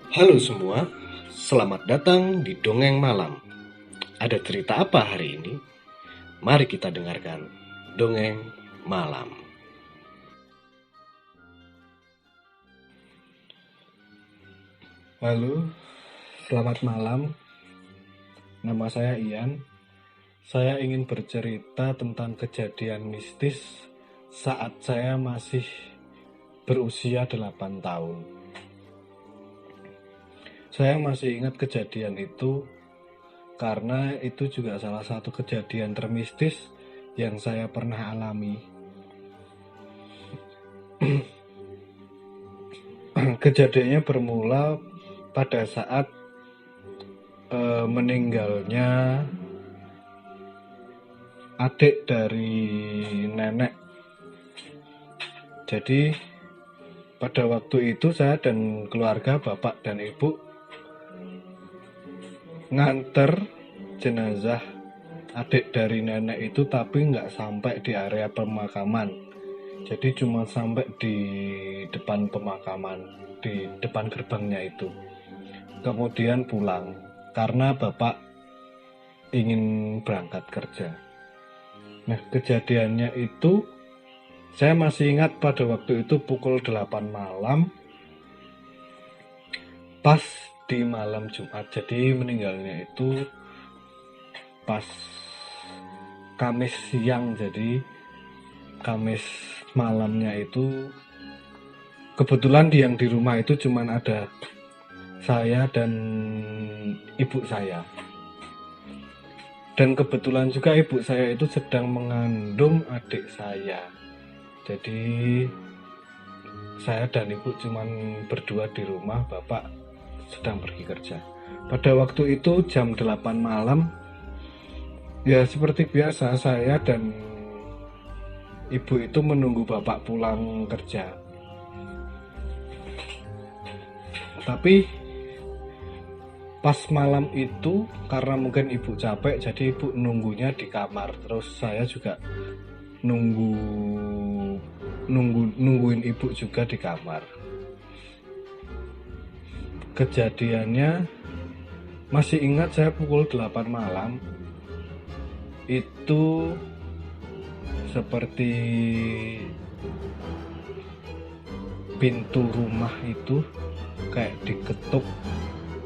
Halo semua, selamat datang di Dongeng Malam. Ada cerita apa hari ini? Mari kita dengarkan Dongeng Malam. Halo, selamat malam. Nama saya Ian. Saya ingin bercerita tentang kejadian mistis saat saya masih berusia 8 tahun. Saya masih ingat kejadian itu karena itu juga salah satu kejadian termistis yang saya pernah alami. Kejadiannya bermula pada saat meninggalnya adik dari nenek. Jadi pada waktu itu saya dan keluarga, bapak dan ibu, nganter jenazah adik dari nenek itu, tapi nggak sampai di area pemakaman. Jadi cuma sampai di depan pemakaman, di depan gerbangnya itu. Kemudian pulang karena bapak ingin berangkat kerja. Nah, kejadiannya itu saya masih ingat pada waktu itu pukul 8 malam, pas di malam Jumat. Jadi meninggalnya itu pas Kamis siang. Jadi Kamis malamnya itu kebetulan yang di rumah itu cuman ada saya dan ibu saya. Dan kebetulan juga ibu saya itu sedang mengandung adik saya. Jadi saya dan ibu cuman berdua di rumah, bapak sedang pergi kerja. Pada waktu itu jam 8 malam, ya seperti biasa saya dan ibu itu menunggu bapak pulang kerja. Tapi pas malam itu karena mungkin ibu capek, jadi ibu nunggunya di kamar. Terus saya juga nungguin ibu juga di kamar. Kejadiannya masih ingat, saya pukul 8 malam itu seperti pintu rumah itu kayak diketuk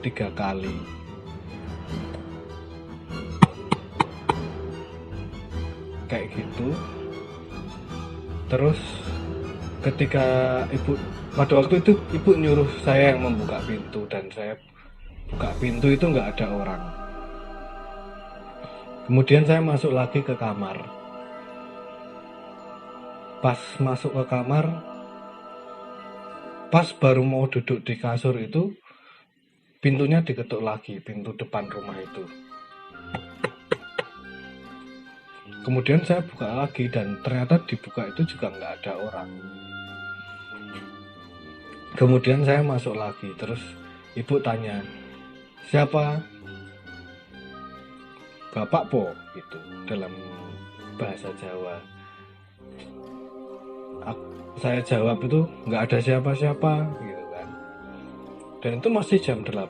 3 kali. Kayak gitu. Terus ketika pada waktu itu ibu nyuruh saya yang membuka pintu, dan saya buka pintu itu nggak ada orang. Kemudian saya masuk lagi ke kamar. Pas masuk ke kamar, pas baru mau duduk di kasur itu, pintunya diketuk lagi, pintu depan rumah itu. Kemudian saya buka lagi, dan ternyata dibuka itu juga nggak ada orang. Kemudian saya masuk lagi, terus ibu tanya, siapa? Bapak po, gitu, dalam bahasa Jawa. Saya jawab itu nggak ada siapa-siapa, gitu kan. Dan itu masih jam 8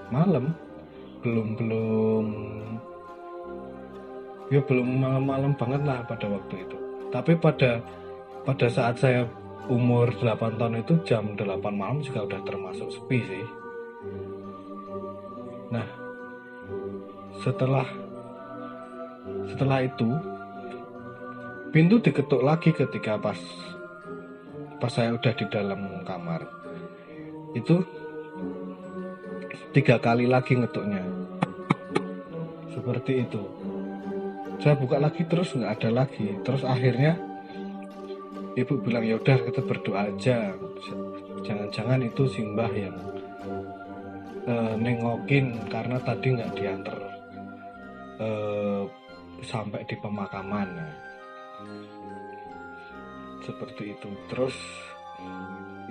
malam, belum malam-malam banget lah pada waktu itu. Tapi pada saat saya umur 8 tahun itu, jam 8 malam juga udah termasuk sepi sih. Nah, setelah itu pintu diketuk lagi ketika pas saya udah di dalam kamar. Itu 3 kali lagi ngetuknya. Seperti itu. Saya buka lagi terus nggak ada lagi. Terus akhirnya ibu bilang, ya udah kita berdoa aja. Jangan-jangan itu simbah yang nengokin karena tadi nggak diantar sampai di pemakaman. Seperti itu. Terus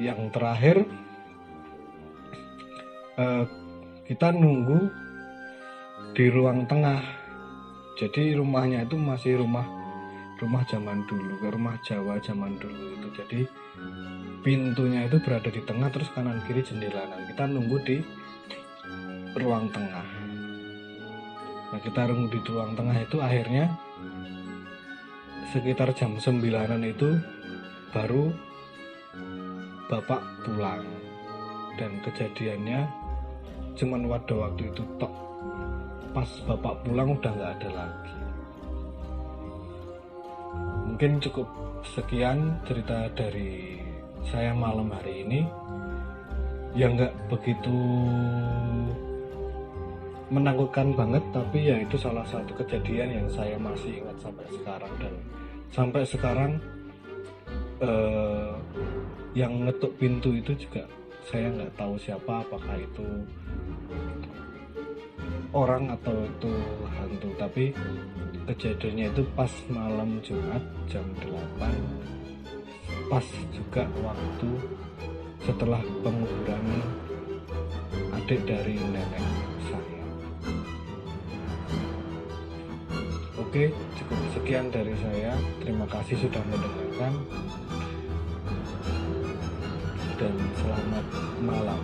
yang terakhir, kita nunggu di ruang tengah. Jadi rumahnya itu masih rumah rumah zaman dulu, ke rumah Jawa zaman dulu itu. Jadi pintunya itu berada di tengah, terus kanan kiri jendela. Nah, kita nunggu di ruang tengah. Nah, kita nunggu di ruang tengah itu akhirnya sekitar jam 9-an itu baru bapak pulang. Dan kejadiannya cuman pada waktu itu tok. Pas bapak pulang udah nggak ada lagi. Mungkin cukup sekian cerita dari saya malam hari ini. Ya nggak begitu menakutkan banget, tapi ya itu salah satu kejadian yang saya masih ingat sampai sekarang. Dan sampai sekarang yang ngetuk pintu itu juga saya nggak tahu siapa, apakah itu orang atau itu hantu. Tapi kejadiannya itu pas malam Jumat jam 8, pas juga waktu setelah penguburan adik dari nenek saya. Oke, cukup sekian dari saya. Terima kasih sudah mendengarkan dan selamat malam.